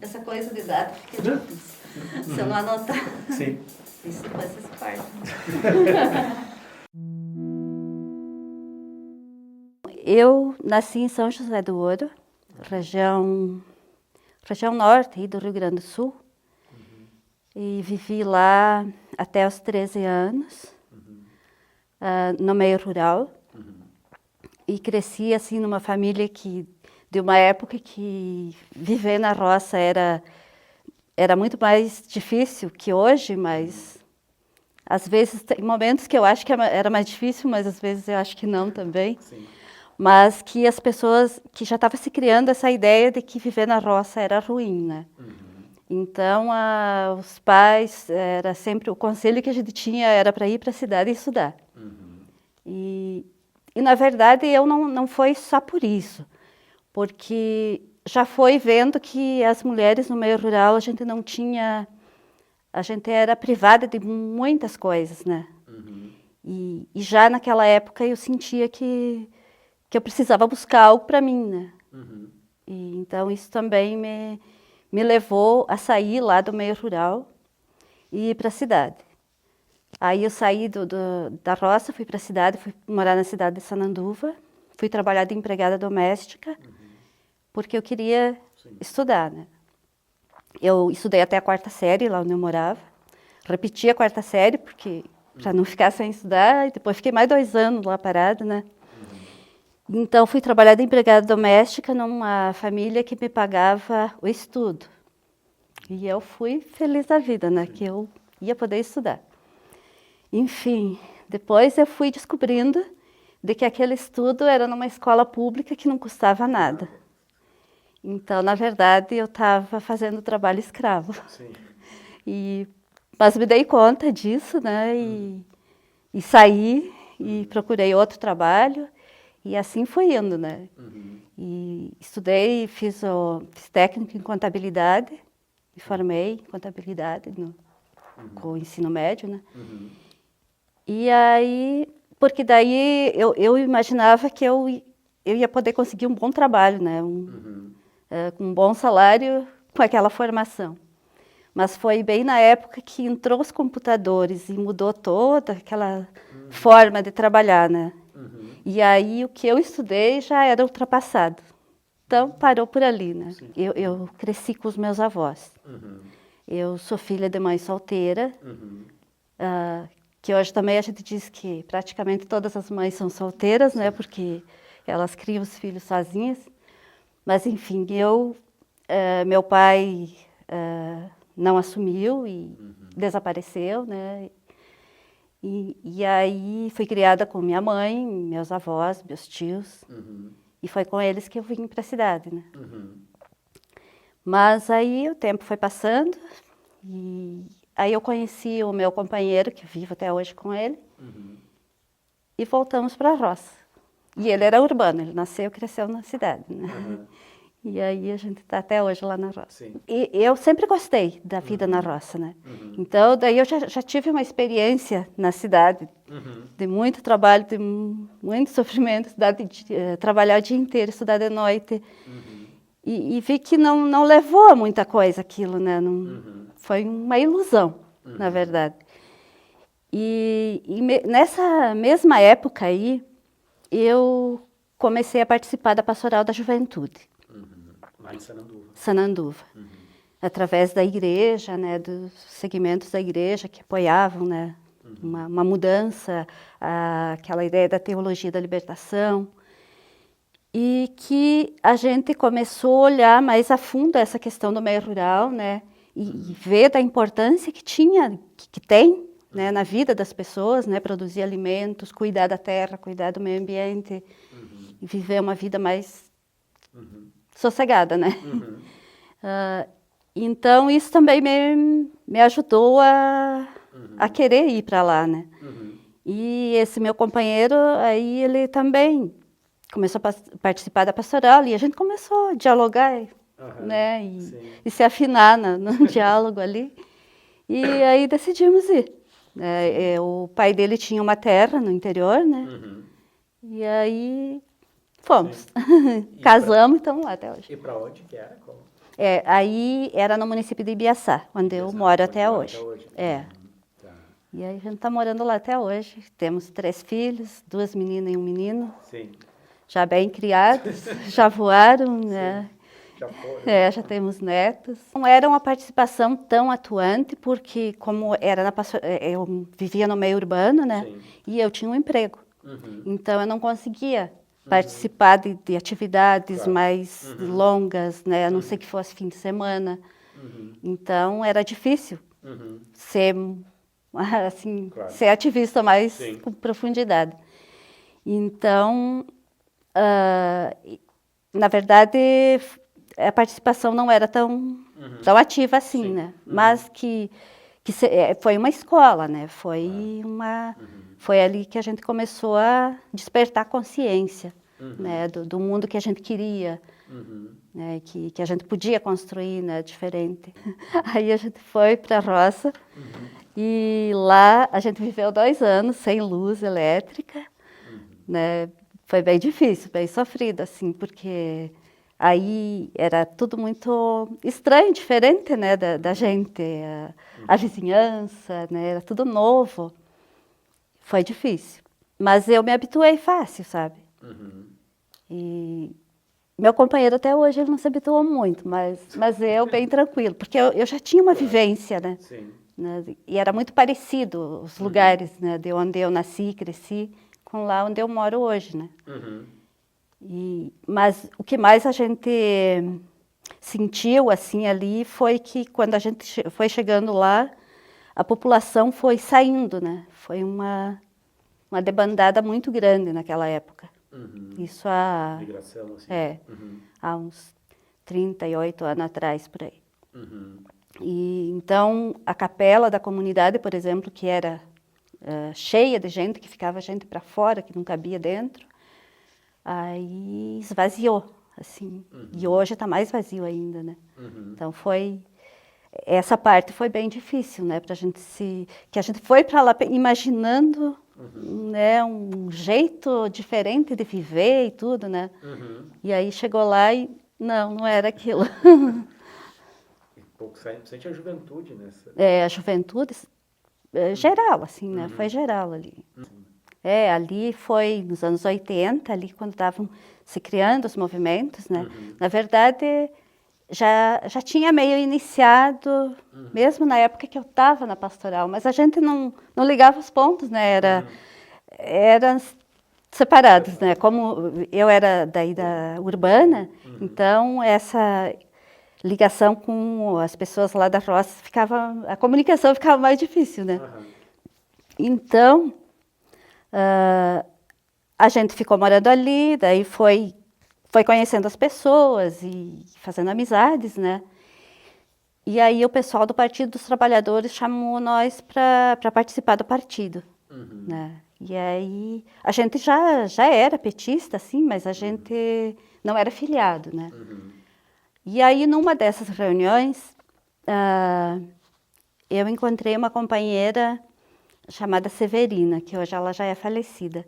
Essa coisa de data fica difícil. Se eu não anotar, Sim. isso depois vocês partem. Eu nasci em São José do Ouro, região norte do Rio Grande do Sul. E vivi lá até os 13 anos, no meio rural. E cresci assim numa família de uma época que viver na roça era muito mais difícil que hoje, mas às vezes tem momentos que eu acho que era mais difícil, mas às vezes eu acho que não também. Sim. Mas que as pessoas, que já estavam se criando essa ideia de que viver na roça era ruim, né? Então, os pais, era sempre o conselho que a gente tinha era para ir para a cidade e estudar. E na verdade, eu não foi só por isso, porque já foi vendo que as mulheres no meio rural, a gente não tinha, a gente era privada de muitas coisas, né? E já naquela época eu sentia que eu precisava buscar algo para mim, né? E então isso também me levou a sair lá do meio rural e ir para a cidade. Aí eu saí da roça, fui para a cidade, fui morar na cidade de Sananduva, fui trabalhar de empregada doméstica, porque eu queria estudar, né? Eu estudei até a 4ª série lá onde eu morava, repeti a 4ª série, porque para não ficar sem estudar, e depois fiquei mais 2 anos lá parada, né? Então, fui trabalhar de empregada doméstica numa família que me pagava o estudo. E eu fui feliz da vida, né? Que eu ia poder estudar. Enfim, depois eu fui descobrindo de que aquele estudo era numa escola pública que não custava nada. Então, na verdade, eu estava fazendo trabalho escravo. Sim. Mas me dei conta disso, né? E saí e procurei outro trabalho. E assim foi indo, né? E estudei, fiz técnico em contabilidade, me formei em contabilidade com o ensino médio, né? E aí, porque daí eu imaginava que eu ia poder conseguir um bom trabalho, né? Com um bom salário, com aquela formação. Mas foi bem na época que entrou os computadores e mudou toda aquela forma de trabalhar, né? E aí o que eu estudei já era ultrapassado. Então parou por ali, né? Eu cresci com os meus avós. Eu sou filha de mãe solteira, que hoje também a gente diz que praticamente todas as mães são solteiras, né? Porque elas criam os filhos sozinhas. Mas enfim, meu pai não assumiu e desapareceu, né? E aí fui criada com minha mãe, meus avós, meus tios. E foi com eles que eu vim para a cidade, né? Mas aí o tempo foi passando e aí eu conheci o meu companheiro, que vivo até hoje com ele, e voltamos para a roça. E ele era urbano, ele nasceu e cresceu na cidade, né? E aí a gente está até hoje lá na roça. Sim. E eu sempre gostei da vida na roça, né? Então, daí eu já tive uma experiência na cidade, de muito trabalho, de muito sofrimento, trabalhar o dia inteiro, estudar de noite. E vi que não levou a muita coisa aquilo, né? Foi uma ilusão, na verdade. E nessa mesma época aí, eu comecei a participar da Pastoral da Juventude. Lá em Sananduva. Sananduva. Através da igreja, né, dos segmentos da igreja que apoiavam, né, uma mudança, aquela ideia da teologia da libertação. E que a gente começou a olhar mais a fundo essa questão do meio rural, né, e ver da importância que tinha, que tem, né, na vida das pessoas, né, produzir alimentos, cuidar da terra, cuidar do meio ambiente, e viver uma vida mais sossegada, né? Então, isso também me ajudou a querer ir para lá, né? E esse meu companheiro, aí ele também começou a participar da pastoral e a gente começou a dialogar, né? E se afinar no diálogo ali. E aí decidimos ir. O pai dele tinha uma terra no interior, né? E E aí fomos. E Casamos e estamos lá até hoje. E para onde que era? Qual? Aí era no município de Ibiaçá, onde eu moro até hoje. É. Tá. E aí a gente está morando lá até hoje. Temos 3 filhos, 2 meninas e um menino. Sim. Já bem criados, já voaram, né? Já foram. Já temos netos. Não era uma participação tão atuante, porque como era eu vivia no meio urbano, né? Sim. E eu tinha um emprego. Uhum. Então eu não conseguia participar de atividades Claro. mais longas, né? A não ser que fosse fim de semana. Então era difícil ser, assim, Claro. ser ativista mais Sim. com profundidade. Então, na verdade, a participação não era tão ativa assim, Sim. né? Mas foi uma escola, né? Foi ali que a gente começou a despertar consciência, né? Do mundo que a gente queria, né? Que a gente podia construir, né? Diferente. Aí a gente foi para a roça e lá a gente viveu 2 anos sem luz elétrica, né? Foi bem difícil, bem sofrido, assim, porque aí era tudo muito estranho, diferente, né, da gente, a vizinhança, né, era tudo novo. Foi difícil, mas eu me habituei fácil, sabe? E meu companheiro até hoje ele não se habituou muito, mas eu bem tranquilo, porque eu já tinha uma vivência, né? Sim. Né? E era muito parecido os lugares, né, de onde eu nasci e cresci com lá onde eu moro hoje, né? Mas o que mais a gente sentiu assim ali foi que quando a gente foi chegando lá, a população foi saindo, né? Foi uma debandada muito grande naquela época. Isso Migração, assim. há uns 38 anos atrás, por aí. E então a capela da comunidade, por exemplo, que era cheia de gente, que ficava gente para fora, que não cabia dentro, aí esvaziou, assim. E hoje está mais vazio ainda, né? Então essa parte foi bem difícil, né? Pra gente que a gente foi para lá imaginando, né, um jeito diferente de viver e tudo, né? E aí chegou lá e não era aquilo. Pouco sente a juventude nessa. A juventude geral, assim, né? Foi geral ali. Ali foi nos anos 80, ali quando estavam se criando os movimentos, né? Na verdade, já tinha meio iniciado, mesmo na época que eu estava na pastoral, mas a gente não ligava os pontos, né? Eram separados, né? Como eu era daí da urbana, então essa ligação com as pessoas lá da roça a comunicação ficava mais difícil, né? Então, a gente ficou morando ali, daí foi conhecendo as pessoas e fazendo amizades, né? E aí o pessoal do Partido dos Trabalhadores chamou nós para participar do partido, né? E aí a gente já era petista, assim, mas a gente não era filiado, né? E aí numa dessas reuniões, eu encontrei uma companheira chamada Severina, que hoje ela já é falecida.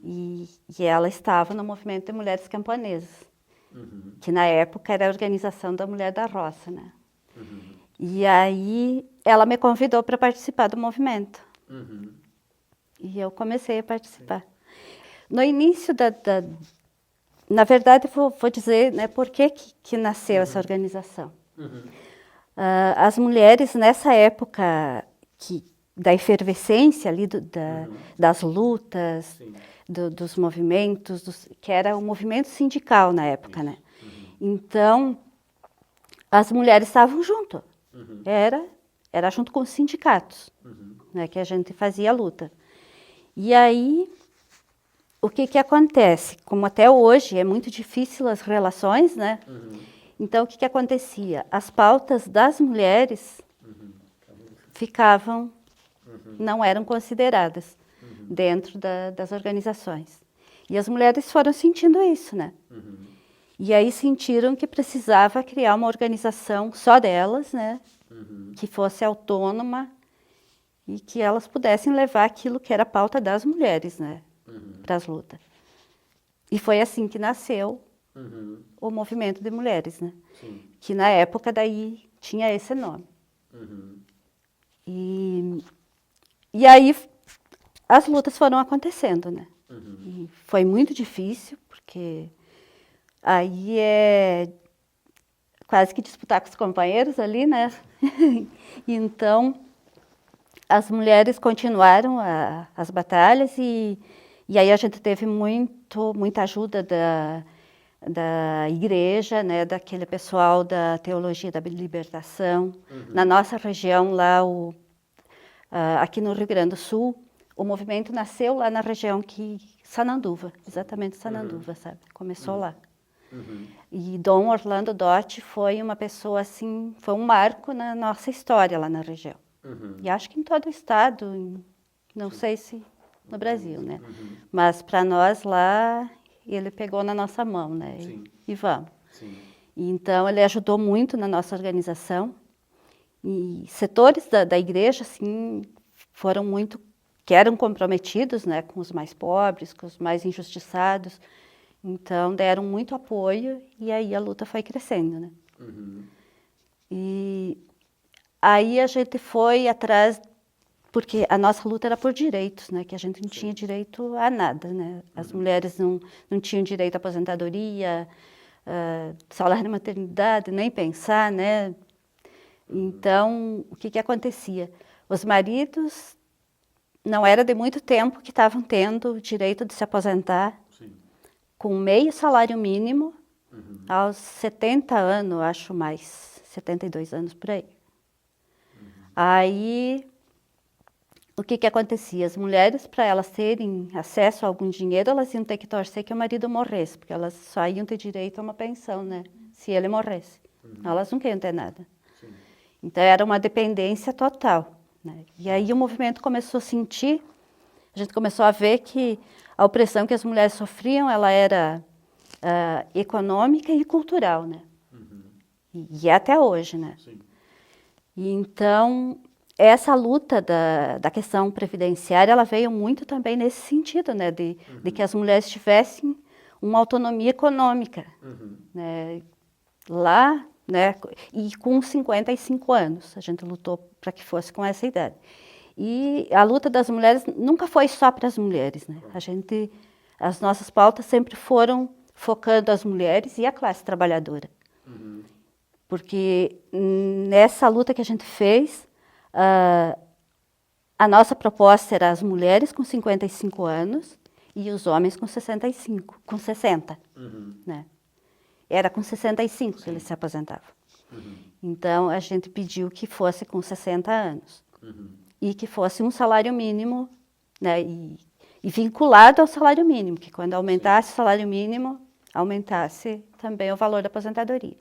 E ela estava no movimento de mulheres camponesas, que na época era a Organização da Mulher da Roça, né? E aí ela me convidou para participar do movimento. E eu comecei a participar. No início na verdade, vou dizer, né, por que nasceu essa organização. As mulheres, nessa época da efervescência ali, das lutas, dos movimentos, que era o movimento sindical na época, né? Então, as mulheres estavam junto. Era junto com os sindicatos, né, que a gente fazia a luta. E aí, o que acontece? Como até hoje é muito difícil as relações, né? Então, o que acontecia? As pautas das mulheres ficavam, não eram consideradas dentro das organizações. E as mulheres foram sentindo isso, né? E aí sentiram que precisava criar uma organização só delas, né? Que fosse autônoma e que elas pudessem levar aquilo que era a pauta das mulheres, né? Para as lutas. E foi assim que nasceu Uhum. o movimento de mulheres, né? Sim. Que na época daí tinha esse nome. Uhum. E aí as lutas foram acontecendo, né? Uhum. E foi muito difícil, porque aí é quase que disputar com os companheiros ali, né? Então, as mulheres continuaram as batalhas e aí a gente teve muita ajuda da igreja, né? Daquele pessoal da teologia da libertação. Uhum. Na nossa região lá, aqui no Rio Grande do Sul, o movimento nasceu lá na região Sananduva, exatamente Sananduva, sabe? Começou lá. Uhum. E Dom Orlando Dotti foi uma pessoa assim, foi um marco na nossa história lá na região. Uhum. E acho que em todo o estado, não sei se no Brasil, né? Mas para nós lá, ele pegou na nossa mão, né? Sim. E vamos. Sim. E então ele ajudou muito na nossa organização. E setores da igreja, assim, que eram comprometidos, né, com os mais pobres, com os mais injustiçados. Então, deram muito apoio e aí a luta foi crescendo, né? Uhum. E aí a gente foi atrás, porque a nossa luta era por direitos, né? Que a gente não tinha direito a nada, né? As mulheres não tinham direito à aposentadoria, salário de maternidade, nem pensar, né? Então, o que acontecia? Os maridos não era de muito tempo que estavam tendo o direito de se aposentar. Sim. Com meio salário mínimo, Uhum. aos 70 anos, acho mais, 72 anos por aí. Aí, o que acontecia? As mulheres, para elas terem acesso a algum dinheiro, elas iam ter que torcer que o marido morresse, porque elas só iam ter direito a uma pensão, né? Se ele morresse. Elas não queriam ter nada. Sim. Então, era uma dependência total, né? E aí o movimento começou a sentir, a gente começou a ver que a opressão que as mulheres sofriam, ela era econômica e cultural, né? Uhum. E é até hoje, né? Sim. E então, essa luta da questão previdenciária, ela veio muito também nesse sentido, né? De que as mulheres tivessem uma autonomia econômica, Uhum. né? Lá, né? E com 55 anos, a gente lutou para que fosse com essa idade. E a luta das mulheres nunca foi só para as mulheres, né? As nossas pautas sempre foram focando as mulheres e a classe trabalhadora. Uhum. Porque nessa luta que a gente fez, a nossa proposta era as mulheres com 55 anos e os homens com 65, com 60, Uhum. né? Era com 65 que eles se aposentavam. Uhum. Então, a gente pediu que fosse com 60 anos. Uhum. E que fosse um salário mínimo, né? E vinculado ao salário mínimo, que quando aumentasse o salário mínimo, aumentasse também o valor da aposentadoria.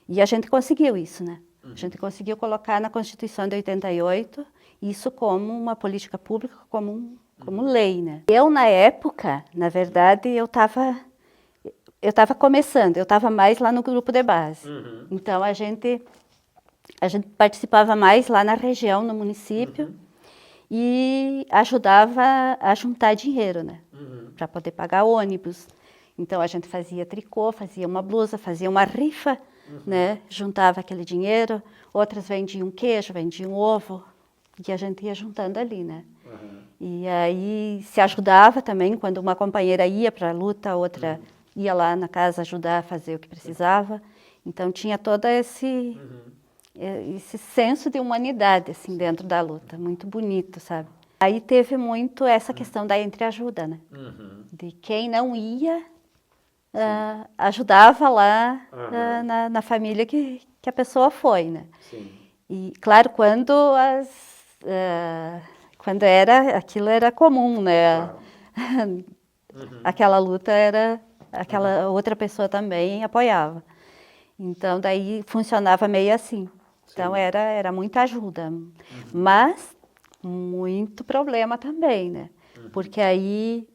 E a gente conseguiu isso, né? A gente conseguiu colocar na Constituição de 88 isso como uma política pública, como lei, né? Eu, na época, na verdade, eu estava começando, eu estava mais lá no grupo de base. Uhum. Então, a gente participava mais lá na região, no município, e ajudava a juntar dinheiro, né? Uhum. Para poder pagar ônibus. Então, a gente fazia tricô, fazia uma blusa, fazia uma rifa, né? Juntava aquele dinheiro. Outras vendiam queijo, vendiam ovo. E a gente ia juntando ali, né? Uhum. E aí se ajudava também, quando uma companheira ia para a luta, a outra ia lá na casa ajudar a fazer o que precisava. Então, tinha todo esse senso de humanidade, assim, dentro da luta. Muito bonito, sabe? Aí teve muito essa questão da entreajuda, né? Uhum. De quem não ia, ajudava lá na família que a pessoa foi, né? Sim. E, claro, quando aquilo era comum, né? Claro. Aquela luta aquela outra pessoa também apoiava. Então, daí funcionava meio assim. Então, Sim. era muita ajuda. Mas, muito problema também, né? Porque aí,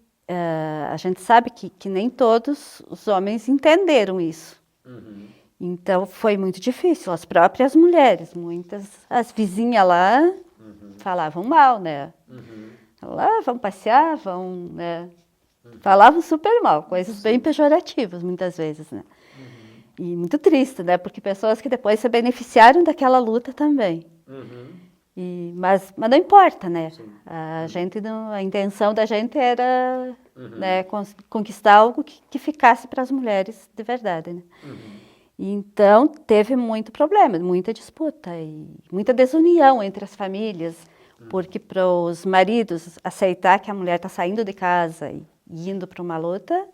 a gente sabe que nem todos os homens entenderam isso. Uhum. Então, foi muito difícil. As próprias mulheres, as vizinhas lá falavam mal, né? Uhum. Lá, vão passear, vão, né? Falavam super mal, coisas bem pejorativas muitas vezes, né? E muito triste, né? Porque pessoas que depois se beneficiaram daquela luta também. Mas não importa, né? Sim. A intenção da gente era né, conquistar algo que ficasse para as mulheres de verdade, né? Então, teve muito problema, muita disputa e muita desunião entre as famílias, porque para os maridos aceitar que a mulher está saindo de casa e indo para uma luta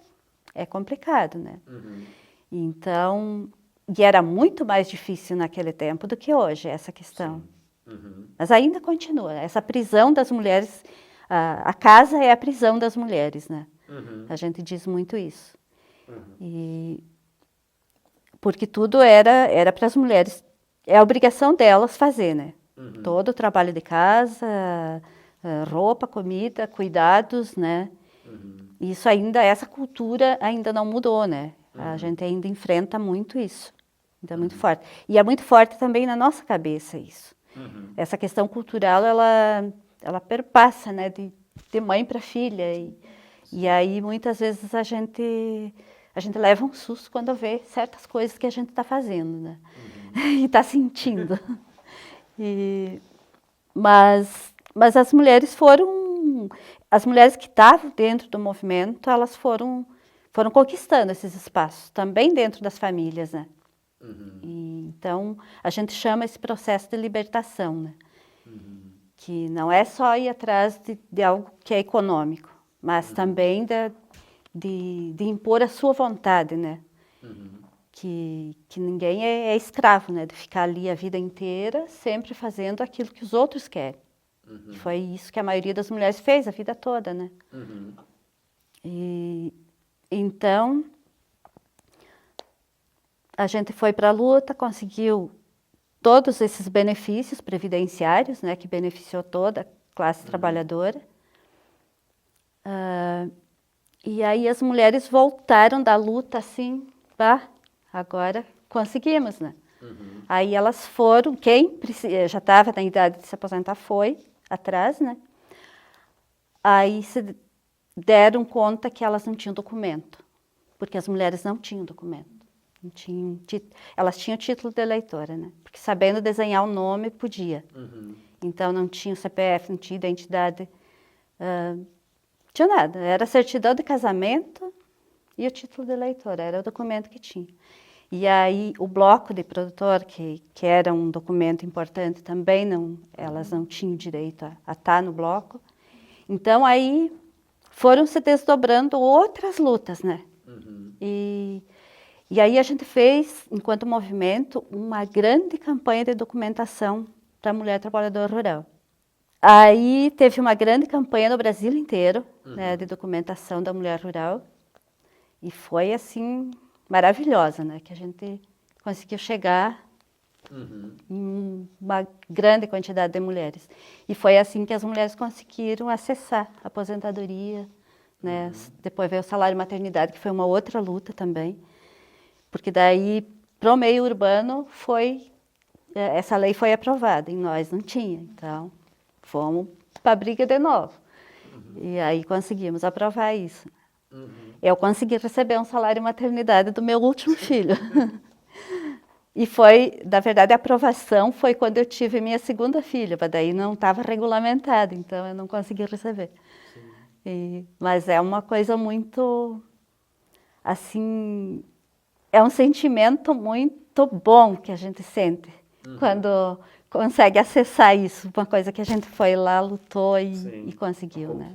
é complicado, né? Então, e era muito mais difícil naquele tempo do que hoje, essa questão. Mas ainda continua, essa prisão das mulheres, a casa é a prisão das mulheres, né? A gente diz muito isso. E porque tudo era para as mulheres, é a obrigação delas fazer, né? Todo o trabalho de casa, roupa, comida, cuidados, né? Isso ainda, essa cultura ainda não mudou, né? A gente ainda enfrenta muito isso. Então é muito forte. E é muito forte também na nossa cabeça isso. Essa questão cultural, ela perpassa, né? De mãe para filha. E aí, muitas vezes, a gente leva um susto quando vê certas coisas que a gente está fazendo, né? E está sentindo. Mas as mulheres as mulheres que estavam dentro do movimento, elas foram conquistando esses espaços, também dentro das famílias, né? Então, a gente chama esse processo de libertação, né? Que não é só ir atrás de algo que é econômico, mas também de impor a sua vontade, né? Que ninguém é escravo, né? De ficar ali a vida inteira, sempre fazendo aquilo que os outros querem. Que foi isso que a maioria das mulheres fez a vida toda, né? E então, a gente foi para a luta, conseguiu todos esses benefícios previdenciários, né? Que beneficiou toda a classe trabalhadora. E aí as mulheres voltaram da luta assim, agora conseguimos, né? Aí elas foram, quem já estava na idade de se aposentar foi atrás, né? Aí se deram conta que elas não tinham documento, porque as mulheres não tinham documento. Não tinham, elas tinham título de eleitora, né? Porque sabendo desenhar o nome, podia. Então não tinha o CPF, não tinha identidade, tinha nada. Era a certidão de casamento e o título de eleitora, era o documento que tinha. E aí o bloco de produtor, que era um documento importante também, elas não tinham direito a estar no bloco. Então aí foram se desdobrando outras lutas, né? E aí a gente fez, enquanto movimento, uma grande campanha de documentação para a mulher trabalhadora rural. Aí teve uma grande campanha no Brasil inteiro, né, de documentação da mulher rural. E foi, assim, maravilhosa, né? Que a gente conseguiu chegar em uma grande quantidade de mulheres. E foi assim que as mulheres conseguiram acessar a aposentadoria, né? Depois veio o salário maternidade, que foi uma outra luta também. Porque daí, pro meio urbano, essa lei foi aprovada, e nós não tinha. Então, fomos para a briga de novo. E aí conseguimos aprovar isso. Eu consegui receber um salário maternidade do meu último filho. E foi, na verdade, a aprovação foi quando eu tive minha segunda filha, mas daí não estava regulamentado, então eu não consegui receber. Mas é uma coisa muito, assim, é um sentimento muito bom que a gente sente quando consegue acessar isso, uma coisa que a gente foi lá, lutou e conseguiu, né?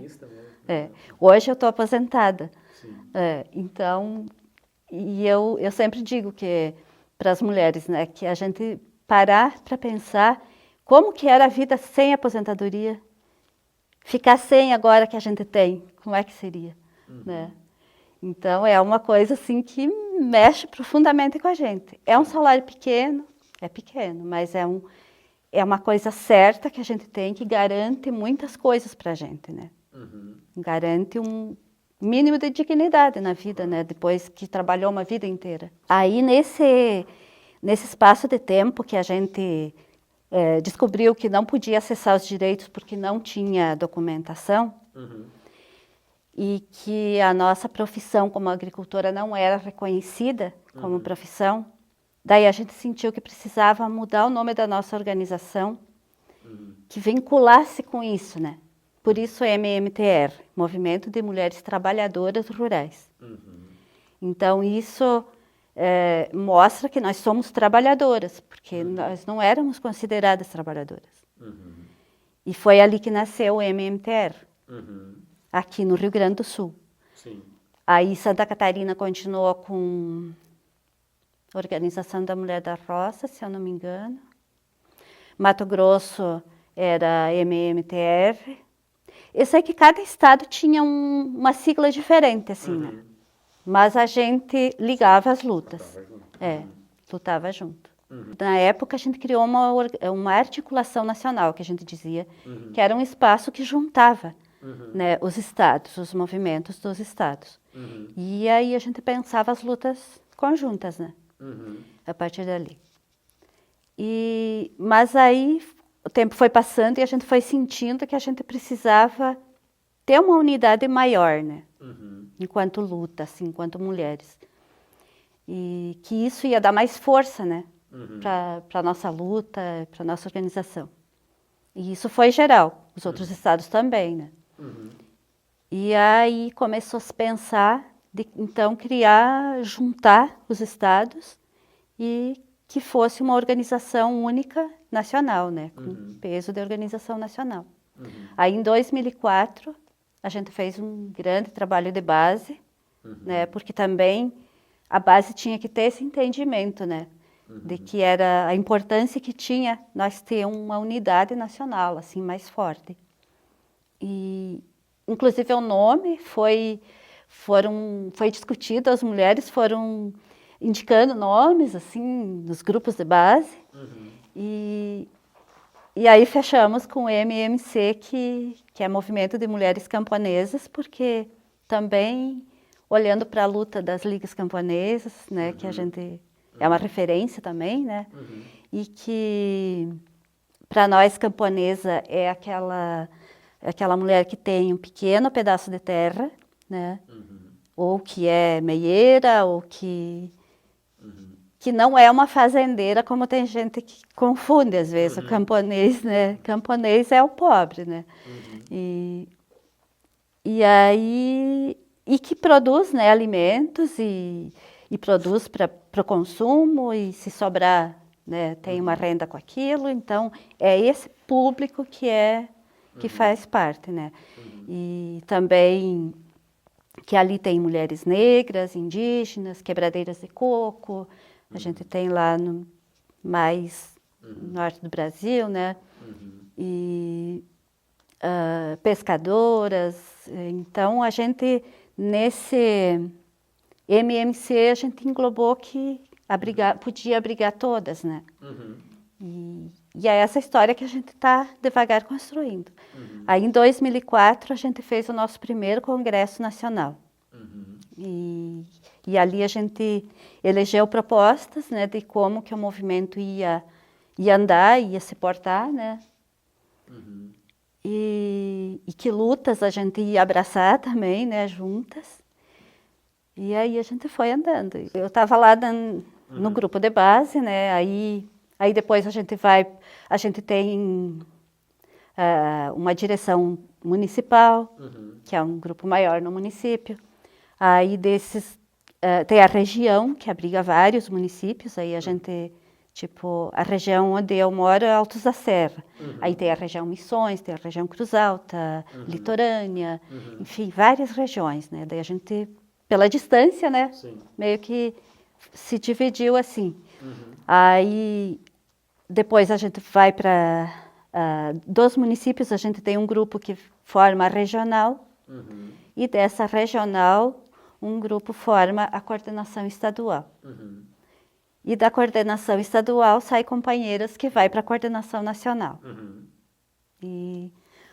Hoje eu estou aposentada. Então, e eu sempre digo que para as mulheres, né, que a gente parar para pensar como que era a vida sem aposentadoria, ficar sem agora que a gente tem, como é que seria, né? Então, é uma coisa assim que mexe profundamente com a gente. É um salário pequeno, mas é uma coisa certa que a gente tem que garante muitas coisas para a gente, né? Garante um mínimo de dignidade na vida, né? Depois que trabalhou uma vida inteira. Aí, nesse espaço de tempo que a gente descobriu que não podia acessar os direitos porque não tinha documentação, e que a nossa profissão como agricultora não era reconhecida como profissão. Daí a gente sentiu que precisava mudar o nome da nossa organização, que vinculasse com isso, né? Por isso MMTR, Movimento de Mulheres Trabalhadoras Rurais. Então isso mostra que nós somos trabalhadoras, porque nós não éramos consideradas trabalhadoras. E foi ali que nasceu o MMTR, aqui no Rio Grande do Sul. Sim. Aí Santa Catarina continuou com Organização da Mulher da Roça, se eu não me engano. Mato Grosso era MMTR. Eu sei que cada estado tinha uma sigla diferente, assim, né? Mas a gente ligava as lutas. Lutava junto. Na época, a gente criou uma articulação nacional, que a gente dizia, que era um espaço que juntava né, os estados, os movimentos dos estados. E aí a gente pensava as lutas conjuntas, né? A partir dali. Mas aí o tempo foi passando e a gente foi sentindo que a gente precisava ter uma unidade maior, né? Enquanto luta, assim, enquanto mulheres. E que isso ia dar mais força, né? Para a nossa luta, para a nossa organização. E isso foi geral, os outros estados também, né? E aí começou a se pensar de, então, juntar os estados e que fosse uma organização única nacional, né? Com peso de organização nacional. Aí, em 2004, a gente fez um grande trabalho de base, né? Porque também a base tinha que ter esse entendimento, né? De que era a importância que tinha nós ter uma unidade nacional, assim, mais forte. E, inclusive, o nome foi discutido, as mulheres foram indicando nomes, assim, nos grupos de base. E aí fechamos com o MMC, que é Movimento de Mulheres Camponesas, porque também, olhando para a luta das ligas camponesas, né, que a gente é uma referência também, né, e que, para nós, camponesa é aquela mulher que tem um pequeno pedaço de terra, né, ou que é meieira, ou que não é uma fazendeira, como tem gente que confunde às vezes o camponês, né? Camponês é o pobre, né? E aí que produz, né, alimentos e produz para o consumo e se sobrar, né, tem uma renda com aquilo. Então é esse público que faz parte, né? E também que ali tem mulheres negras, indígenas, quebradeiras de coco. A gente tem lá mais no norte do Brasil, né? E pescadoras. Então, a gente, nesse MMC, a gente englobou que podia abrigar todas, né? E é essa história que a gente está devagar construindo. Aí, em 2004, a gente fez o nosso primeiro congresso nacional. E ali a gente elegeu propostas, né, de como que o movimento ia andar, ia se portar, né? E que lutas a gente ia abraçar também, né, juntas. E aí a gente foi andando. Eu estava lá no grupo de base, né? Aí depois a gente tem uma direção municipal, que é um grupo maior no município. Aí tem a região, que abriga vários municípios. Aí a gente, tipo, a região onde eu moro é Altos da Serra. Aí tem a região Missões, tem a região Cruz Alta, Litorânea, enfim, várias regiões, né? Daí a gente, pela distância, né? Sim. Meio que se dividiu assim. Aí depois a gente vai para dos municípios, a gente tem um grupo que forma a regional. E dessa regional, um grupo forma a coordenação estadual. E da coordenação estadual sai companheiras que vai para a coordenação nacional. E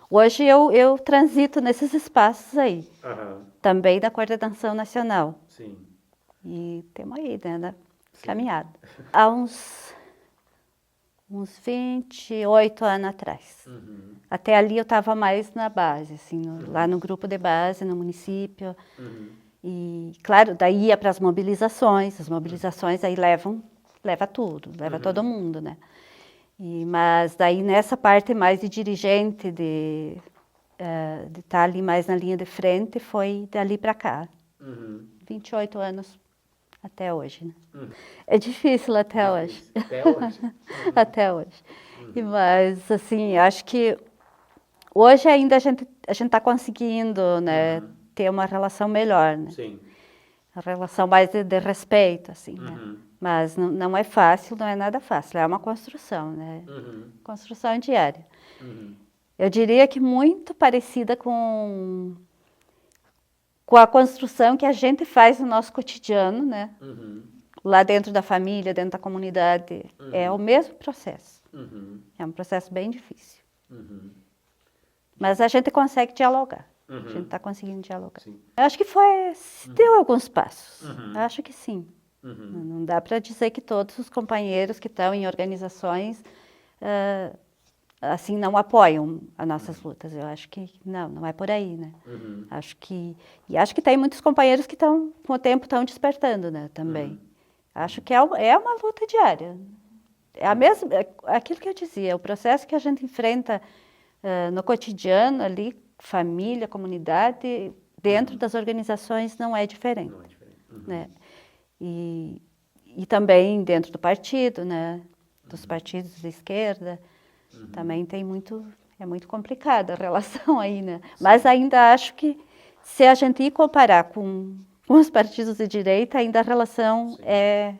hoje eu transito nesses espaços aí, também da coordenação nacional. Sim. E temos aí, né, na caminhada. Há uns uns 28 anos atrás. Uhum. Até ali eu estava mais na base, assim, lá no grupo de base, no município. Uhum. E, claro, daí ia para as mobilizações aí leva tudo, leva todo mundo, né? Mas daí nessa parte mais de dirigente, de estar ali mais na linha de frente, foi dali para cá. Uhum. 28 anos até hoje, né? Uhum. É difícil até hoje. Até hoje. Até hoje. Mas, assim, acho que hoje ainda a gente está conseguindo, né, ter uma relação melhor, né? Sim. A relação mais de respeito, assim, né? Uhum. Mas não é fácil, não é nada fácil. É uma construção, né? Uhum. Construção diária. Uhum. Eu diria que muito parecida com a construção que a gente faz no nosso cotidiano, né? Uhum. Lá dentro da família, dentro da comunidade. É o mesmo processo. Uhum. É um processo bem difícil. Uhum. Mas a gente consegue dialogar. A Uhum. gente está conseguindo dialogar. Sim. Eu acho que deu alguns passos. Uhum. Eu acho que sim. Uhum. Não dá para dizer que todos os companheiros que estão em organizações assim não apoiam as nossas lutas. Eu acho que não é por aí, né? Uhum. Acho que tem muitos companheiros que estão com o tempo estão despertando, né? Também. Acho que é uma luta diária. É aquilo que eu dizia, o processo que a gente enfrenta no cotidiano ali, família, comunidade, dentro das organizações não é diferente. Não é diferente. Uhum. Né? E também dentro do partido, né? Dos partidos de esquerda, também é muito complicada a relação aí, né? Sim. Mas ainda acho que se a gente ir comparar com os partidos de direita, ainda a relação é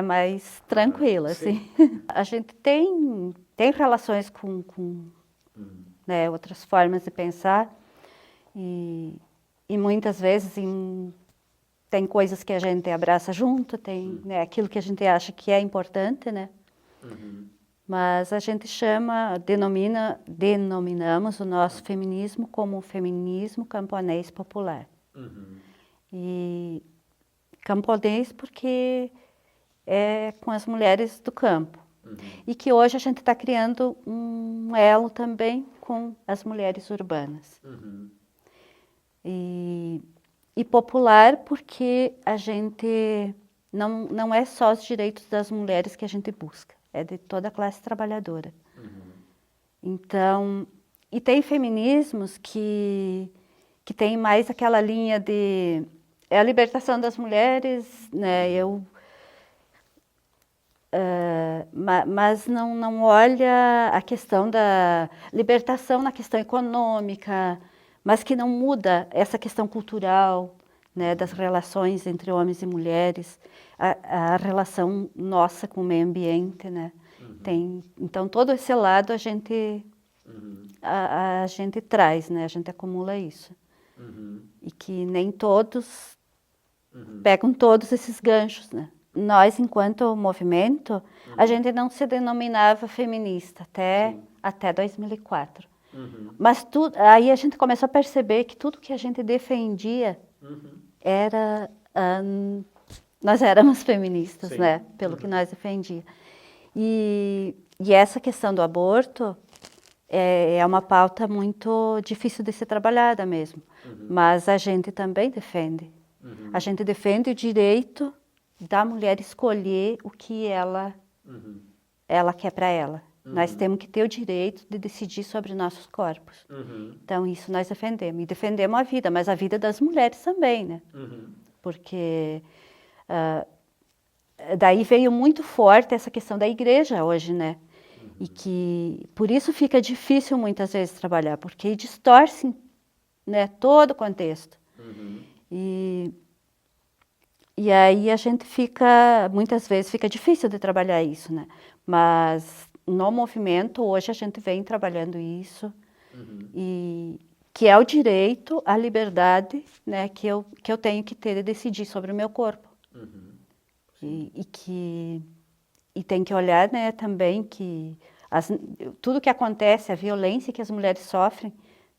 mais tranquila, assim. A gente tem relações com né, outras formas de pensar e muitas vezes tem coisas que a gente abraça junto, tem né, aquilo que a gente acha que é importante, né? Uhum. Mas a gente denominamos o nosso feminismo como o feminismo camponês popular. Uhum. E camponês porque é com as mulheres do campo. Uhum. E que hoje a gente está criando um elo também com as mulheres urbanas. Uhum. E popular porque a gente não é só os direitos das mulheres que a gente busca, é de toda a classe trabalhadora. Uhum. Então, e tem feminismos que tem mais aquela linha de a libertação das mulheres, né? Mas não olha a questão da libertação na questão econômica, mas que não muda essa questão cultural, né, das relações entre homens e mulheres, a relação nossa com o meio ambiente, né? Então todo esse lado a gente traz, né? A gente acumula isso. E que nem todos pegam todos esses ganchos, né? Nós, enquanto movimento, a gente não se denominava feminista até 2004. Mas aí a gente começou a perceber que tudo que a gente defendia era... nós éramos feministas, Sim. né? Pelo que nós defendíamos. E essa questão do aborto é uma pauta muito difícil de ser trabalhada mesmo. Mas a gente também defende. A gente defende o direito da mulher escolher o que ela quer para ela. Nós temos que ter o direito de decidir sobre nossos corpos. Então, isso nós defendemos. E defendemos a vida, mas a vida das mulheres também, né? Porque daí veio muito forte essa questão da igreja hoje, né? E que por isso fica difícil muitas vezes trabalhar, porque distorce, né, todo o contexto. E aí a gente muitas vezes fica difícil de trabalhar isso, né? Mas no movimento hoje a gente vem trabalhando isso e que é o direito à liberdade, né, que eu tenho que ter de decidir sobre o meu corpo. E tem que olhar, né, também que tudo que acontece, a violência que as mulheres sofrem,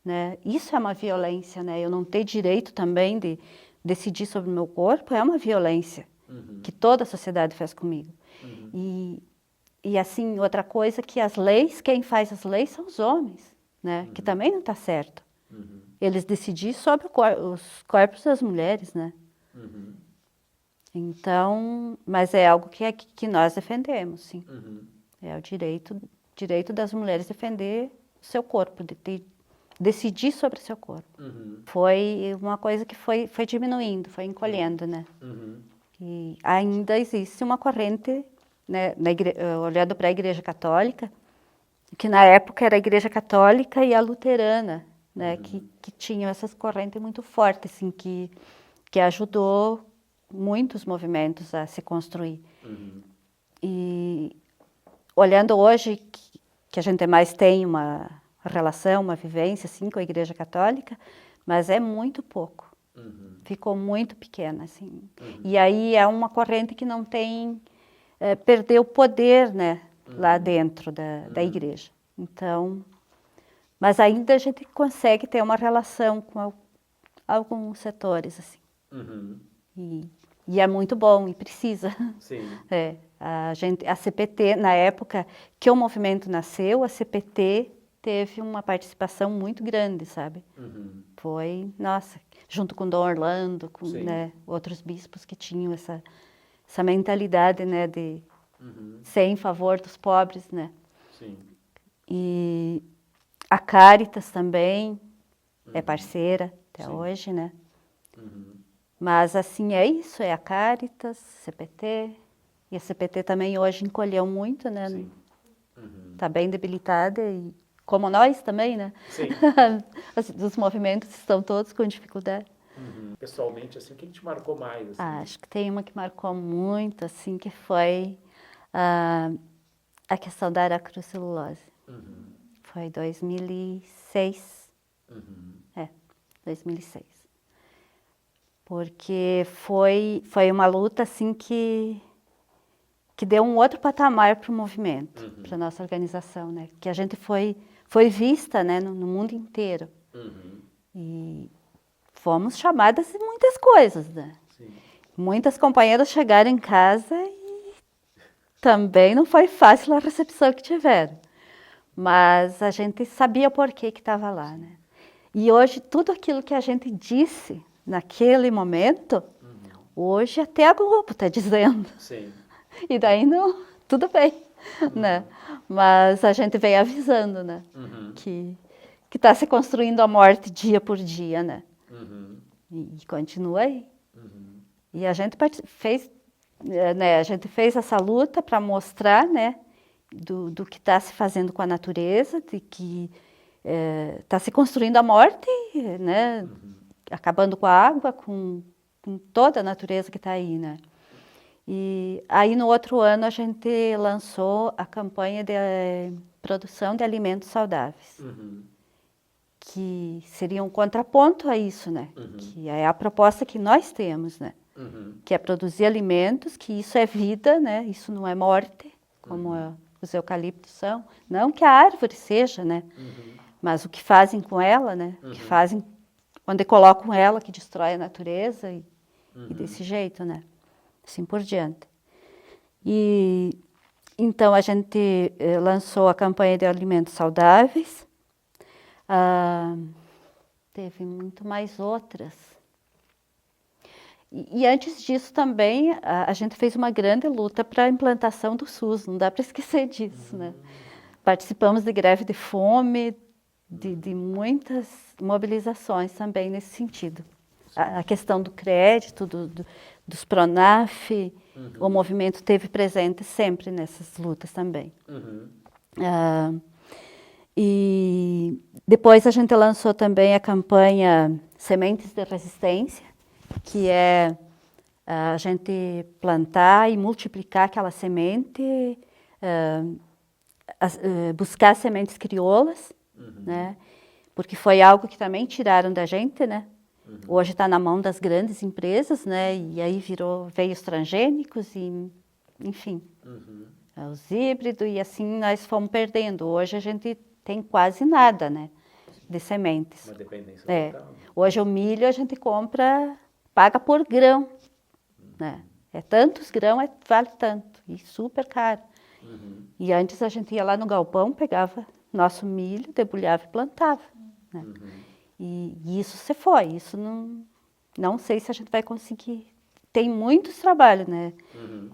né, isso é uma violência, né? Eu não ter direito também de decidir sobre o meu corpo é uma violência que toda a sociedade faz comigo. E E assim, outra coisa que as leis, quem faz as leis são os homens, né? Que também não está certo. Eles decidir sobre os corpos das mulheres, né? Então, mas é algo que nós defendemos, sim. É o direito das mulheres defender o seu corpo, de decidir sobre o seu corpo. Foi uma coisa que foi diminuindo, foi encolhendo, né? E ainda existe uma corrente, né, olhando para a Igreja Católica, que na época era a Igreja Católica e a Luterana, né, que tinham essas correntes muito fortes, assim, que ajudou muitos movimentos a se construir. E olhando hoje, que a gente mais tem uma relação, uma vivência, assim, com a Igreja Católica, mas é muito pouco. Ficou muito pequena, assim. E aí é uma corrente que não tem, perdeu o poder, né, lá dentro da igreja. Então, mas ainda a gente consegue ter uma relação com alguns setores, assim. E é muito bom, e precisa. Sim. A CPT, na época que o movimento nasceu, a CPT teve uma participação muito grande, sabe? Foi, nossa, junto com Dom Orlando, com, né, outros bispos que tinham essa mentalidade, né, de ser em favor dos pobres, né? Sim. E a Caritas também é parceira até hoje, né? Mas assim, é isso, é a Caritas, CPT, e a CPT também hoje encolheu muito, né? Sim. Tá bem debilitada, e como nós também, né? Sim. Os movimentos estão todos com dificuldade. Pessoalmente, assim, o que te marcou mais? Assim? Acho que tem uma que marcou muito, assim, que foi a questão da aracrocelulose. Foi 2006. 2006. Porque foi uma luta, assim, que deu um outro patamar para o movimento, para a nossa organização, né? Que a gente foi vista, né, no mundo inteiro. E fomos chamadas de muitas coisas, né? Sim. Muitas companheiras chegaram em casa e também não foi fácil a recepção que tiveram. Mas a gente sabia por que estava lá, né? E hoje, tudo aquilo que a gente disse naquele momento, hoje até a Globo está dizendo. Sim. E daí não, tudo bem, né? Mas a gente vem avisando, né? Que está se construindo a morte dia por dia, né? E continua aí. E a gente fez, né? A gente fez essa luta para mostrar, né? Do que está se fazendo com a natureza, de que está se construindo a morte, né? Acabando com a água, com toda a natureza que está aí, né? E aí no outro ano a gente lançou a campanha de produção de alimentos saudáveis, que seria um contraponto a isso, né? Que é a proposta que nós temos, né? Que é produzir alimentos, que isso é vida, né? Isso não é morte, como os eucaliptos são. Não que a árvore seja, né? Mas o que fazem com ela, né? Que fazem, onde colocam ela, que destrói a natureza e desse jeito, né? Assim por diante. E então a gente lançou a campanha de alimentos saudáveis. Teve muito mais outras. E antes disso também a gente fez uma grande luta para a implantação do SUS, não dá para esquecer disso, né? Participamos de greve de fome, de muitas mobilizações também nesse sentido. A questão do crédito, dos Pronaf, o movimento teve presente sempre nessas lutas também. E depois a gente lançou também a campanha Sementes de Resistência, que é a gente plantar e multiplicar aquela semente, buscar sementes crioulas, né? Porque foi algo que também tiraram da gente, né? Hoje está na mão das grandes empresas, né? E aí veio os transgênicos e, enfim, os híbridos, e assim nós fomos perdendo. Hoje a gente tem quase nada, né? De sementes. Uma dependência total. Hoje o milho a gente compra, paga por grão, né? É tantos grãos, vale tanto, e super caro. E antes a gente ia lá no galpão, pegava nosso milho, debulhava e plantava, né? E isso se foi, isso não sei se a gente vai conseguir. Tem muitos trabalhos, né?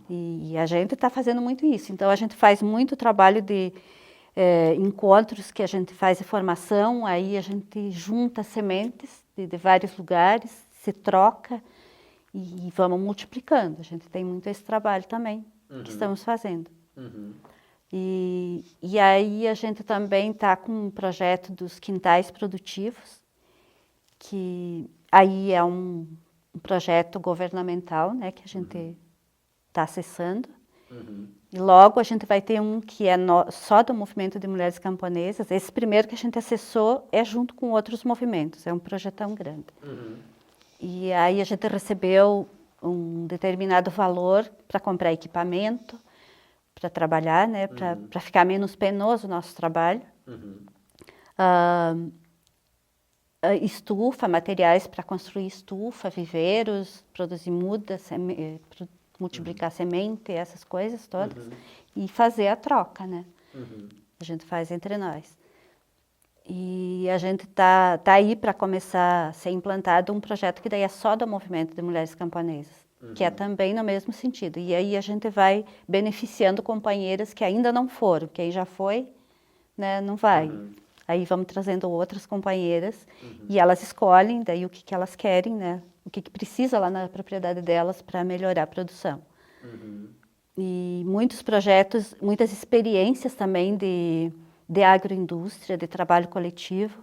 E a gente está fazendo muito isso. Então, a gente faz muito trabalho de encontros que a gente faz de formação, aí a gente junta sementes de vários lugares, se troca e vamos multiplicando. A gente tem muito esse trabalho também que estamos fazendo. E aí a gente também está com um projeto dos quintais produtivos, que aí é um projeto governamental, né, que a gente está acessando. E logo a gente vai ter um que é só do movimento de mulheres camponesas. Esse primeiro que a gente acessou é junto com outros movimentos, é um projetão grande. E aí a gente recebeu um determinado valor para comprar equipamento, para trabalhar, né, para ficar menos penoso o nosso trabalho. Estufa, materiais para construir estufa, viveiros, produzir muda, multiplicar semente, essas coisas todas, e fazer a troca, né? A gente faz entre nós. E a gente tá aí para começar a ser implantado um projeto que daí é só do movimento de mulheres camponesas, que é também no mesmo sentido. E aí a gente vai beneficiando companheiras que ainda não foram, quem já foi, né, não vai. Aí vamos trazendo outras companheiras e elas escolhem daí o que elas querem, né? O que precisa lá na propriedade delas para melhorar a produção. E muitos projetos, muitas experiências também de agroindústria, de trabalho coletivo.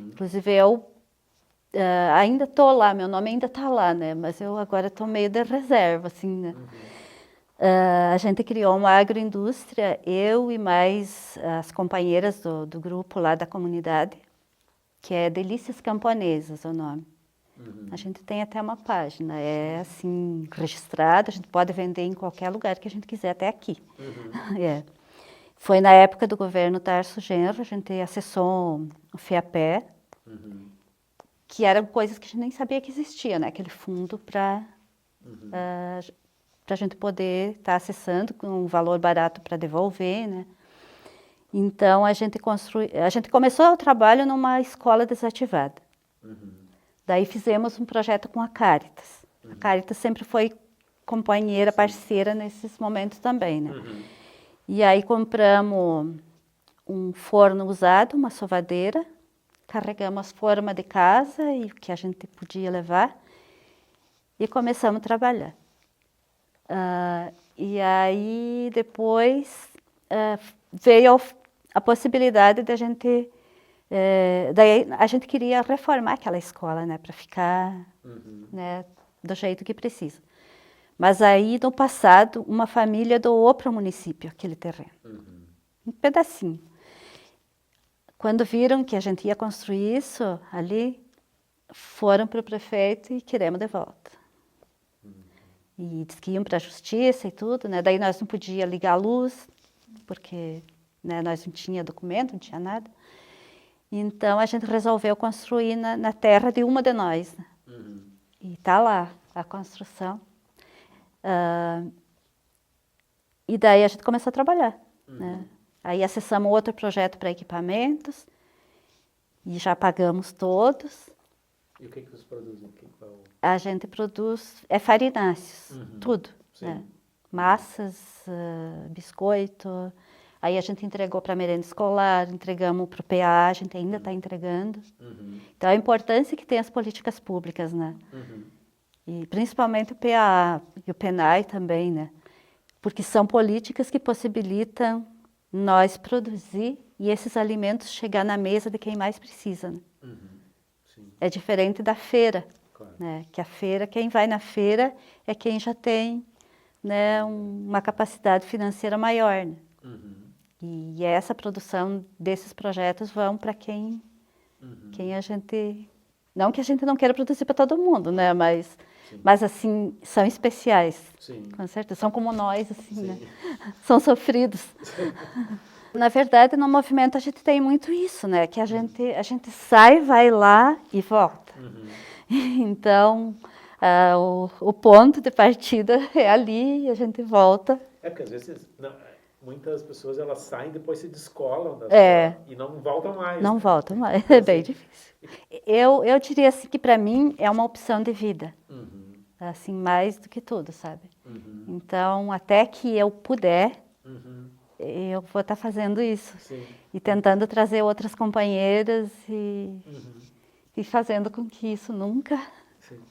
Inclusive eu ainda estou lá, meu nome ainda está lá, né? Mas eu agora estou meio de reserva, assim, né? A gente criou uma agroindústria, eu e mais as companheiras do grupo lá da comunidade, que é Delícias Camponesas o nome. A gente tem até uma página, é assim, registrada, a gente pode vender em qualquer lugar que a gente quiser, até aqui. Foi na época do governo Tarso Genro, a gente acessou o FIAPé, que eram coisas que a gente nem sabia que existia, né? Aquele fundo para a gente poder estar acessando com um valor barato para devolver, né? Então, a gente começou o trabalho numa escola desativada. Daí fizemos um projeto com a Caritas. A Caritas sempre foi companheira, parceira nesses momentos também, né? E aí compramos um forno usado, uma sovadeira, carregamos as formas de casa e o que a gente podia levar e começamos a trabalhar. E aí depois veio a possibilidade de a gente... daí a gente queria reformar aquela escola, né, para ficar né, do jeito que precisa. Mas aí, no passado, uma família doou para o município aquele terreno. Um pedacinho. Quando viram que a gente ia construir isso ali, foram para o prefeito e queremos de volta. E disse que iam para a justiça e tudo, né? Daí nós não podíamos ligar a luz, porque né, nós não tínhamos documento, não tinha nada. Então, a gente resolveu construir na terra de uma de nós. Né? E está lá a construção. E daí a gente começou a trabalhar. Né? Aí acessamos outro projeto para equipamentos e já pagamos todos. E o que vocês produzem? A gente produz farináceos, tudo. Né? Massas, biscoito. Aí a gente entregou para a merenda escolar, entregamos para o PA, a gente ainda está entregando. Então, a importância que tem as políticas públicas, né? E principalmente o PA e o PENAI também, né? Porque são políticas que possibilitam nós produzir e esses alimentos chegar na mesa de quem mais precisa. Né? É diferente da feira, né? Que a feira, quem vai na feira é quem já tem né, uma capacidade financeira maior, né? E essa produção desses projetos vão para quem a gente... Não que a gente não queira produzir para todo mundo, né? Mas assim, são especiais. Com certeza. São como nós, assim, né? São sofridos. Na verdade, no movimento a gente tem muito isso, né? Que a gente sai, vai lá e volta. Então, o ponto de partida é ali e a gente volta. Porque às vezes... muitas pessoas elas saem e depois se descolam da e não voltam mais. Não né? voltam mais, Então, é bem assim, difícil. Eu diria assim que para mim é uma opção de vida, Uhum, assim, mais do que tudo, sabe? uhum, Então, até que eu puder, uhum, eu vou estar fazendo isso. sim, E tentando trazer outras companheiras uhum, e fazendo com que isso sim,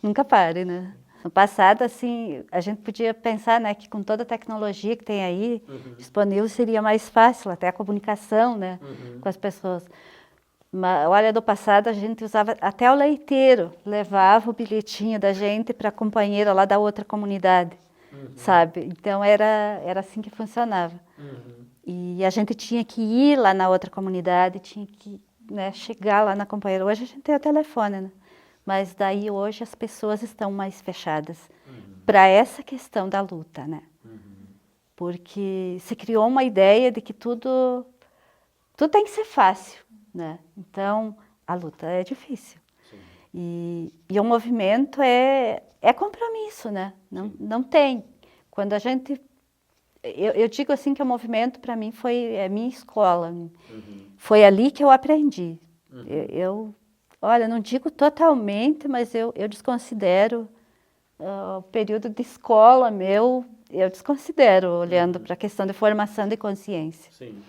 nunca pare, né? No passado, assim, a gente podia pensar, né, que com toda a tecnologia que tem aí uhum, disponível seria mais fácil, até a comunicação, né, uhum, com as pessoas. Mas, olha, do passado a gente usava até o leiteiro, levava o bilhetinho da gente para a companheira lá da outra comunidade, uhum, sabe? Então era assim que funcionava. uhum, E a gente tinha que ir lá na outra comunidade, tinha que, né, chegar lá na companheira. Hoje a gente tem o telefone, né? Mas daí hoje as pessoas estão mais fechadas uhum, para essa questão da luta, né? uhum, Porque se criou uma ideia de que tudo tem que ser fácil, né? Então a luta é difícil. sim, E o movimento é compromisso, né? sim, Não tem. Quando a gente eu digo assim que o movimento para mim foi a minha escola. uhum, Foi ali que eu aprendi. uhum, Olha, não digo totalmente, mas eu desconsidero o período de escola meu, eu desconsidero olhando uhum, para a questão de formação de consciência. sim,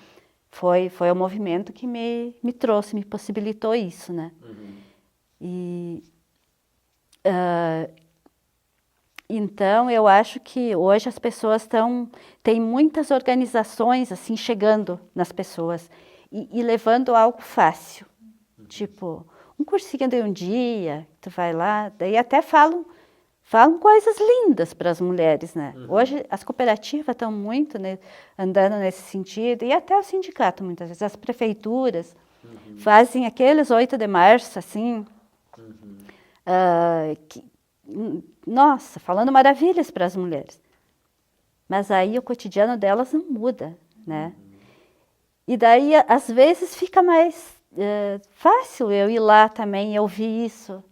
Foi o movimento que me trouxe, me possibilitou isso, né? uhum, E então, eu acho que hoje as pessoas tem muitas organizações assim chegando nas pessoas e levando algo fácil, tipo um cursinho de um dia, tu vai lá, daí até falam coisas lindas para as mulheres, né? uhum, Hoje as cooperativas estão muito, né, andando nesse sentido e até o sindicato muitas vezes, as prefeituras uhum, fazem aqueles 8 de março assim, uhum, que, nossa, falando maravilhas para as mulheres. Mas aí o cotidiano delas não muda, né? E daí, às vezes, fica mais fácil eu ir lá também e ouvir isso,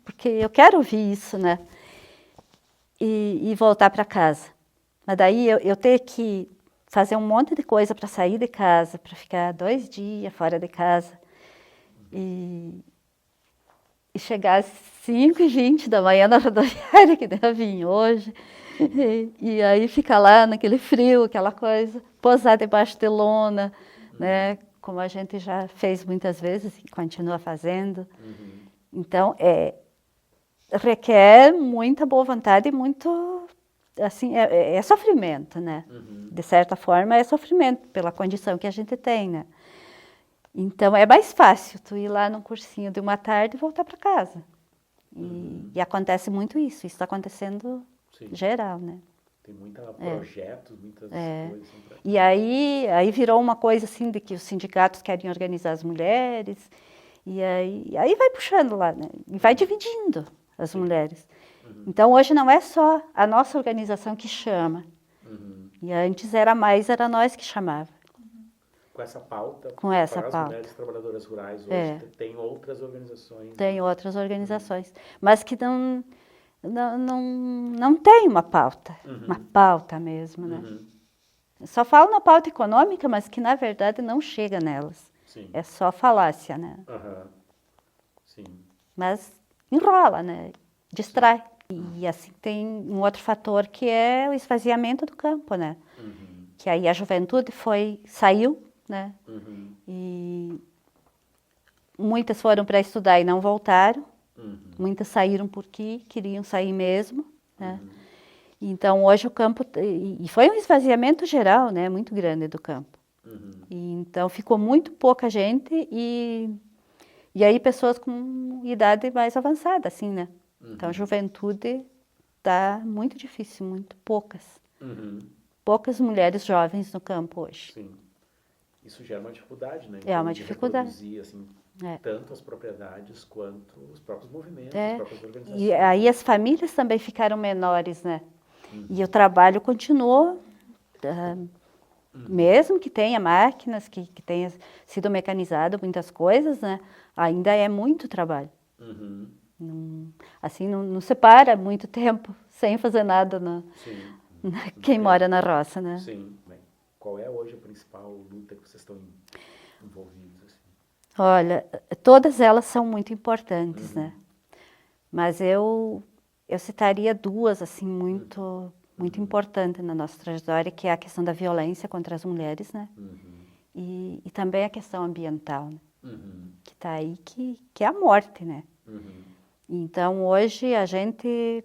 porque eu quero ouvir isso, né? E voltar para casa. Mas daí eu ter que fazer um monte de coisa para sair de casa, para ficar 2 dias fora de casa. E chegar às 5h20 da manhã na rodoviária, que nem eu vim hoje. E aí ficar lá naquele frio, aquela coisa, posar debaixo de lona, né? Como a gente já fez muitas vezes e continua fazendo. uhum, Então, requer muita boa vontade e muito, assim, é sofrimento, né? uhum, De certa forma, é sofrimento pela condição que a gente tem, né? Então, é mais fácil tu ir lá num cursinho de uma tarde e voltar para casa. E acontece muito isso está acontecendo sim. geral, né? Tem muitos projetos, muitas coisas. E aí virou uma coisa assim de que os sindicatos querem organizar as mulheres, e aí vai puxando lá, né? E vai dividindo as mulheres. Uhum, Então hoje não é só a nossa organização que chama, uhum. e antes era nós que chamava, Com essa pauta, com essa para as pauta. mulheres trabalhadoras rurais hoje, tem outras organizações. Tem outras organizações, mas que não tem uma pauta mesmo, né? Uhum, Só falam na pauta econômica, mas que na verdade não chega nelas. sim. É só falácia, né? Aham, sim. Mas enrola, né? Distrai. E assim tem um outro fator que é o esvaziamento do campo, né? Uhum, Que aí a juventude saiu, né? uhum, E muitas foram para estudar e não voltaram. uhum, Muitas saíram porque queriam sair mesmo, né? uhum, Então hoje o campo e foi um esvaziamento geral, né? Muito grande do campo. uhum, E, então ficou muito pouca gente e aí pessoas com idade mais avançada, assim, né? Então a juventude tá muito difícil, muito poucas. uhum, Poucas mulheres jovens no campo hoje. sim. Isso gera uma dificuldade, né? Em É uma termos de dificuldade. reproduzir, assim, É. tanto as propriedades quanto os próprios movimentos, as É. próprias organizações. E aí as famílias também ficaram menores, né? E o trabalho continuou, mesmo que tenha máquinas, que tenha sido mecanizado muitas coisas, né? Ainda é muito trabalho. Uhum, Assim, não se para muito tempo sem fazer nada sim. quem mora na roça, né? Sim. Bem, Qual é hoje a principal luta que vocês estão envolvidos? Assim? Olha, todas elas são muito importantes, né? Mas eu citaria duas, assim, muito importantes na nossa trajetória, que é a questão da violência contra as mulheres, né? E também a questão ambiental, né? Que está aí, que é a morte, né? Então, hoje, a gente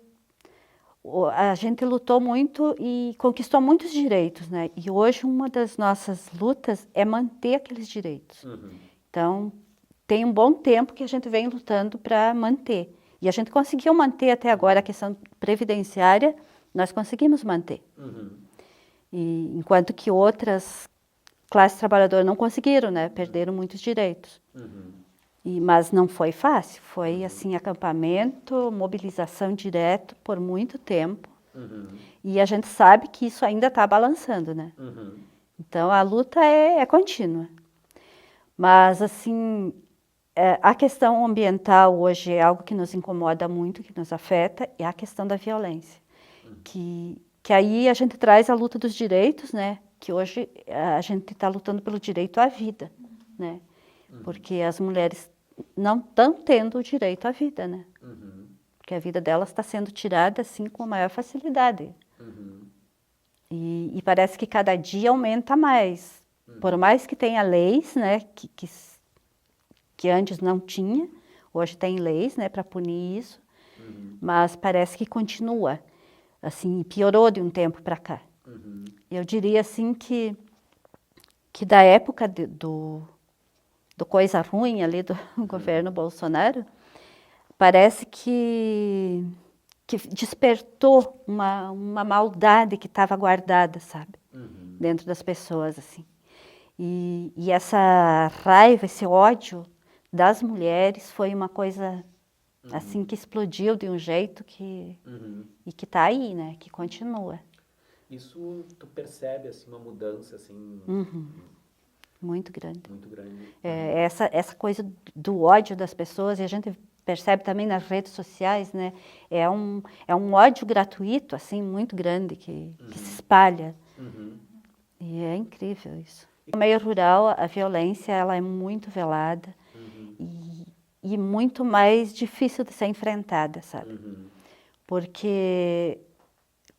lutou muito e conquistou muitos direitos, né? E hoje, uma das nossas lutas é manter aqueles direitos. Então, tem um bom tempo que a gente vem lutando para manter. E a gente conseguiu manter até agora a questão previdenciária, nós conseguimos manter. E, enquanto que outras classes trabalhadoras não conseguiram, né? Perderam muitos direitos. Mas não foi fácil, foi assim, acampamento, mobilização direto por muito tempo. E a gente sabe que isso ainda está balançando, né? Então, a luta é contínua. Mas, assim, a questão ambiental hoje é algo que nos incomoda muito, que nos afeta, é a questão da violência. Que aí a gente traz a luta dos direitos, né? Que hoje a gente está lutando pelo direito à vida, né? Porque as mulheres não estão tendo o direito à vida, né? Porque a vida delas está sendo tirada, assim, com a maior facilidade. E parece que cada dia aumenta mais. Por mais que tenha leis, né, que antes não tinha, hoje tem leis, né, para punir isso, mas parece que continua, assim, piorou de um tempo para cá. Eu diria, assim, que da época do coisa ruim ali do governo Bolsonaro, parece que despertou uma maldade que estava guardada, sabe, dentro das pessoas, assim. E essa raiva, esse ódio das mulheres foi uma coisa, assim, que explodiu de um jeito e que está aí, né, que continua. Isso, tu percebe, assim, uma mudança, assim... Muito grande. Muito grande. Essa coisa do ódio das pessoas, e a gente percebe também nas redes sociais, né? É um ódio gratuito, assim, muito grande, que se espalha. E é incrível isso. No meio rural, a violência ela é muito velada e muito mais difícil de ser enfrentada, sabe? Porque,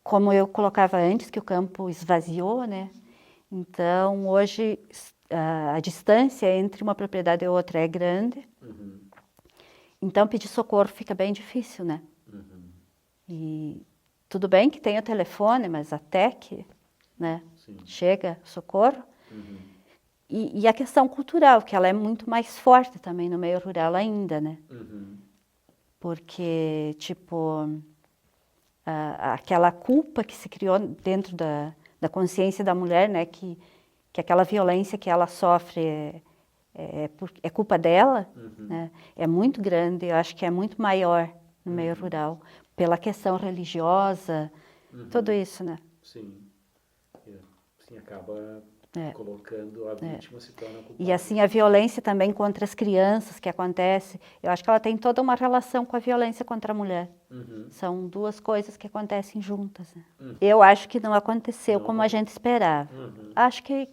como eu colocava antes, que o campo esvaziou, né? Então, hoje, a distância entre uma propriedade e outra é grande. Então, pedir socorro fica bem difícil, né? E tudo bem que tem o telefone, mas até que, né, chega socorro. E a questão cultural, que ela é muito mais forte também no meio rural ainda, né? Porque, tipo, aquela culpa que se criou dentro da consciência da mulher, né, que aquela violência que ela sofre é culpa dela, né, é muito grande, eu acho que é muito maior no meio rural, pela questão religiosa, tudo isso, né? Sim. Sim, acaba colocando a vítima se torna culpada. E assim, a violência também contra as crianças que acontece, eu acho que ela tem toda uma relação com a violência contra a mulher. São duas coisas que acontecem juntas, né? Eu acho que não aconteceu como a gente esperava. Acho que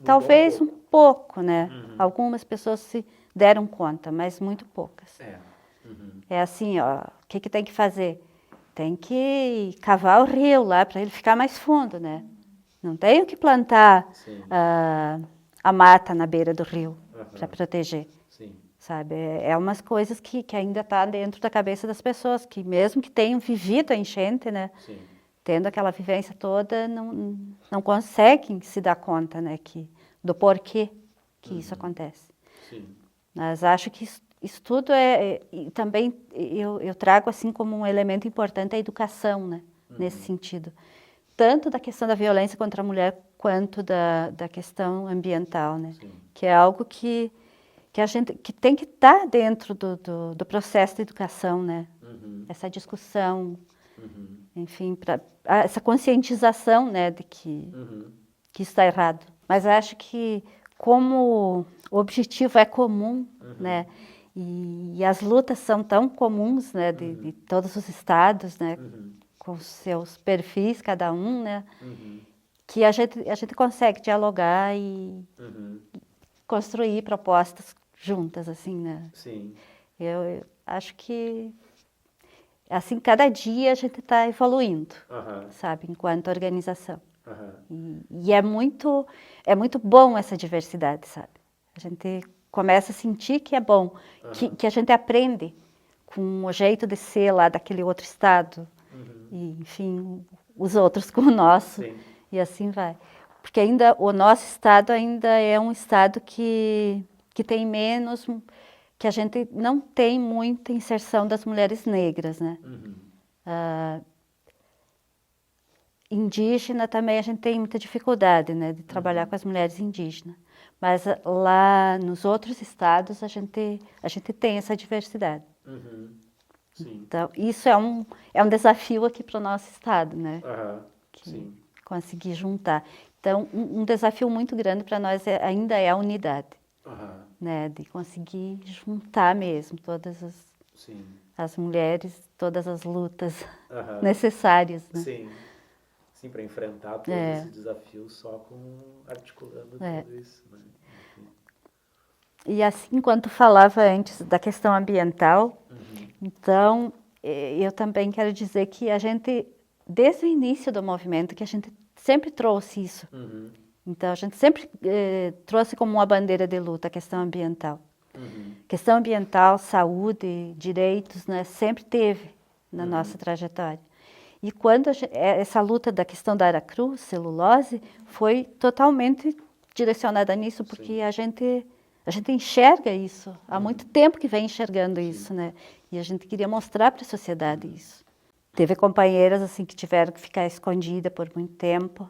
talvez um pouco, né? Algumas pessoas se deram conta, mas muito poucas. É assim, ó, o que tem que fazer? Tem que cavar o rio lá para ele ficar mais fundo, né? Não tem que plantar a mata na beira do rio para proteger. Sabe? É umas coisas que ainda tá dentro da cabeça das pessoas, que mesmo que tenham vivido a enchente, né? Tendo aquela vivência toda, não conseguem se dar conta, né? Do porquê que isso acontece. Mas acho que isso tudo e também eu trago assim como um elemento importante a educação, né? Nesse sentido. Tanto da questão da violência contra a mulher, quanto da questão ambiental, né? Que é algo que a gente que tem que estar dentro do processo de educação, né? Essa discussão, enfim, essa conscientização, né, de que isso está errado. Mas acho que como o objetivo é comum, né, e as lutas são tão comuns, né, de todos os estados, né, com seus perfis cada um, né, que a gente consegue dialogar e construir propostas juntas, assim, né? Sim. Eu acho que, assim, cada dia a gente está evoluindo, sabe, enquanto organização. E é muito bom essa diversidade, sabe? A gente começa a sentir que é bom, que a gente aprende com o jeito de ser lá daquele outro estado, e, enfim, os outros com o nosso, sim. E assim vai. Porque ainda o nosso estado ainda é um estado que tem menos, que a gente não tem muita inserção das mulheres negras, né? Indígena também a gente tem muita dificuldade, né, de trabalhar com as mulheres indígenas. Mas lá nos outros estados a gente tem essa diversidade. Sim. Então, isso é um desafio aqui para o nosso estado, né? Sim. Conseguir juntar. Então, um desafio muito grande para nós ainda é a unidade. Né? De conseguir juntar mesmo todas as mulheres, todas as lutas necessárias. Né? Sim. Sim, para enfrentar todo esse desafio só articulando tudo isso. Né? E assim, enquanto falava antes da questão ambiental, então, eu também quero dizer que a gente, desde o início do movimento, que a gente sempre trouxe isso. Então, a gente sempre trouxe como uma bandeira de luta a questão ambiental. Questão ambiental, saúde, direitos, né, sempre teve na nossa trajetória. E quando essa luta da questão da Aracruz, celulose, foi totalmente direcionada nisso, porque a gente enxerga isso. Há muito tempo que vem enxergando isso, né? E a gente queria mostrar para a sociedade isso. Teve companheiras assim que tiveram que ficar escondidas por muito tempo.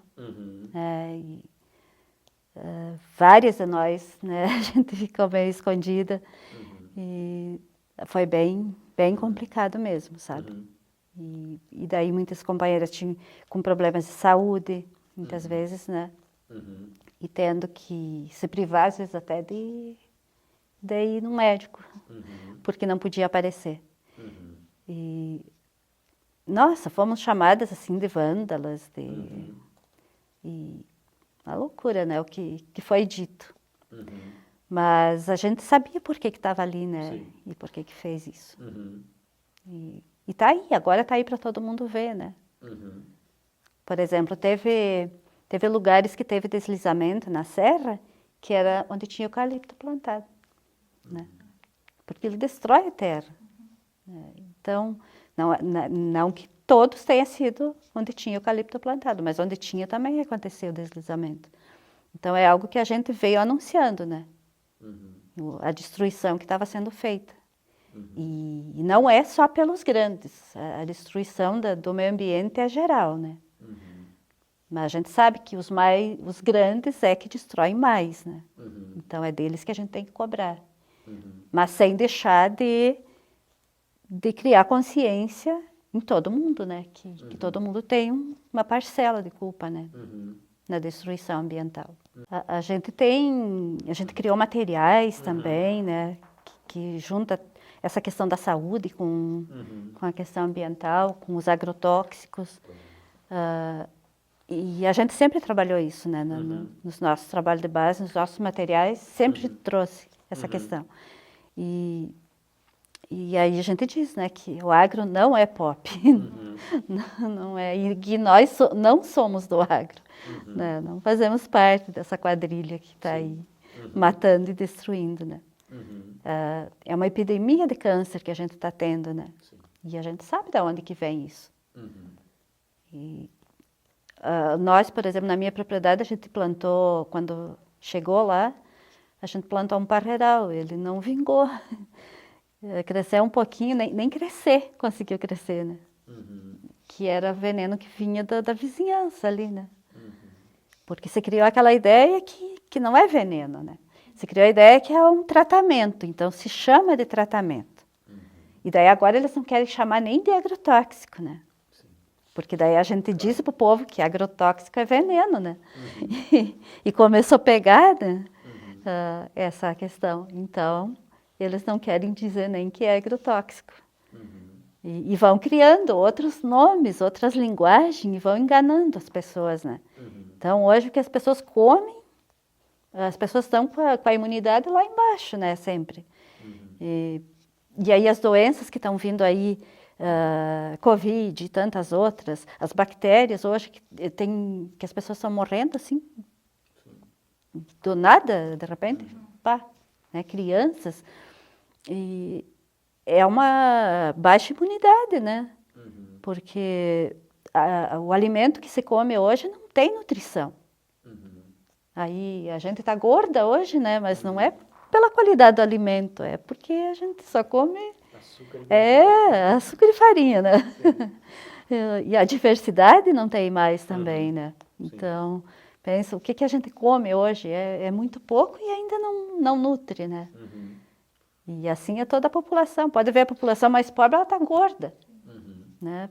Várias de nós, né? A gente ficou meio escondida. E foi bem complicado mesmo, sabe? E daí muitas companheiras tinham com problemas de saúde, muitas vezes, né? E tendo que se privar, às vezes, até de ir no médico, porque não podia aparecer. E, nossa, fomos chamadas, assim, de vândalas, e uma loucura, né? O que foi dito. Mas a gente sabia por que estava ali, né? Sim. E por que fez isso. E tá aí, agora tá aí para todo mundo ver, né? Por exemplo, teve lugares que teve deslizamento na serra, que era onde tinha eucalipto plantado, né? Porque ele destrói a terra. Então, não que todos tenham sido onde tinha eucalipto plantado, mas onde tinha também aconteceu o deslizamento. Então, é algo que a gente veio anunciando, né? A destruição que estava sendo feita. E não é só pelos grandes, a destruição do meio ambiente é geral, né? Mas a gente sabe que os grandes é que destroem mais, né? Então é deles que a gente tem que cobrar. Mas sem deixar de criar consciência em todo mundo, né? Que todo mundo tem uma parcela de culpa, né? Na destruição ambiental. A gente criou materiais também, né? Que junta essa questão da saúde com a questão ambiental, com os agrotóxicos. E a gente sempre trabalhou isso, né? Nos nossos trabalhos de base, nos nossos materiais, sempre trouxe essa questão. E aí a gente diz, né, que o agro não é pop. Não é, e que nós não somos do agro. Né? Não fazemos parte dessa quadrilha que está aí matando e destruindo, né? É uma epidemia de câncer que a gente está tendo, né? E a gente sabe de onde que vem isso. E nós, por exemplo, na minha propriedade, a gente plantou, quando chegou lá, a gente plantou um parreiral, ele não vingou. Cresceu um pouquinho, nem crescer conseguiu crescer, né? Que era veneno que vinha da vizinhança ali, né? Porque se criou aquela ideia que não é veneno, né? Se criou a ideia que é um tratamento, então se chama de tratamento. E daí agora eles não querem chamar nem de agrotóxico, né? Porque daí a gente diz para o povo que agrotóxico é veneno, né? E começou a pegar, né? Essa questão. Então, eles não querem dizer nem que é agrotóxico. E vão criando outros nomes, outras linguagens, e vão enganando as pessoas, né? Então, hoje, o que as pessoas comem, as pessoas estão com a imunidade lá embaixo, né, sempre. E aí as doenças que estão vindo aí, Covid e tantas outras, as bactérias hoje que as pessoas estão morrendo assim, do nada, de repente, pá, né, crianças, e é uma baixa imunidade, né, porque o alimento que se come hoje não tem nutrição. Aí a gente está gorda hoje, né, mas não é pela qualidade do alimento, é porque a gente só come açúcar e farinha, né? E a diversidade não tem mais também, né? Então, pensa, o que a gente come hoje é muito pouco e ainda não nutre, né? E assim é toda a população. Pode ver a população mais pobre, ela está gorda, né?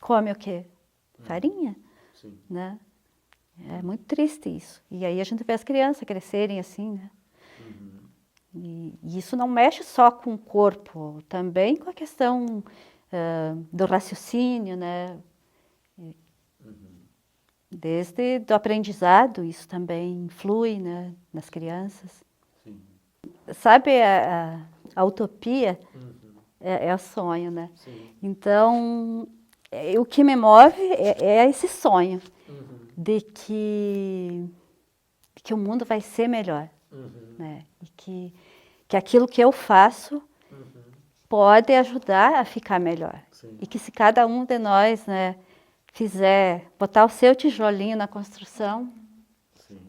Come o quê? Farinha, né? É muito triste isso. E aí a gente vê as crianças crescerem assim, né? E isso não mexe só com o corpo, também com a questão do raciocínio, né? Desde do aprendizado, isso também influi, né, nas crianças. Sim. Sabe, a utopia é o sonho, né? Sim. Então, o que me move é esse sonho de que o mundo vai ser melhor, né? E que aquilo que eu faço pode ajudar a ficar melhor. Sim. E que se cada um de nós, né, fizer, botar o seu tijolinho na construção,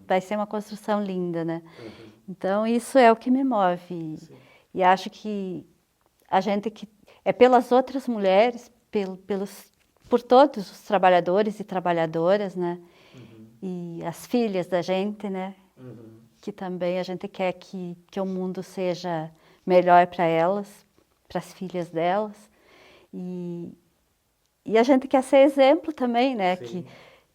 vai ser uma construção linda, né? Então, isso é o que me move. E acho que a gente que é pelas outras mulheres, por todos os trabalhadores e trabalhadoras, né? E as filhas da gente, né? Que também a gente quer que o mundo seja melhor para elas, para as filhas delas. E a gente quer ser exemplo também, né? Sim. Que,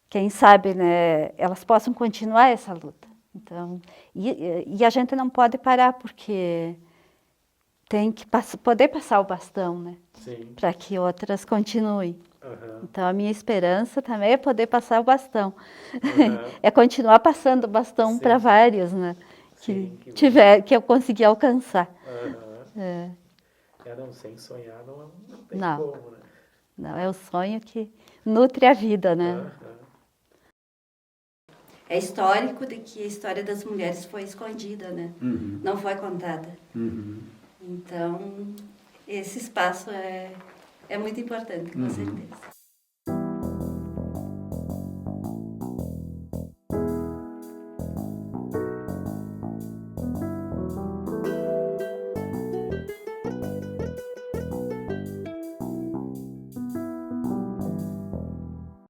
quem sabe, né, elas possam continuar essa luta. Então, e a gente não pode parar, porque tem que poder passar o bastão, né? Para que outras continuem. Então, a minha esperança também é poder passar o bastão. É continuar passando o bastão para vários, né? Que eu consegui alcançar. Não, sem sonhar não tem como, né? Não, é o sonho que nutre a vida, né? É histórico de que a história das mulheres foi escondida, né? Não foi contada. Então, esse espaço é muito importante, com certeza.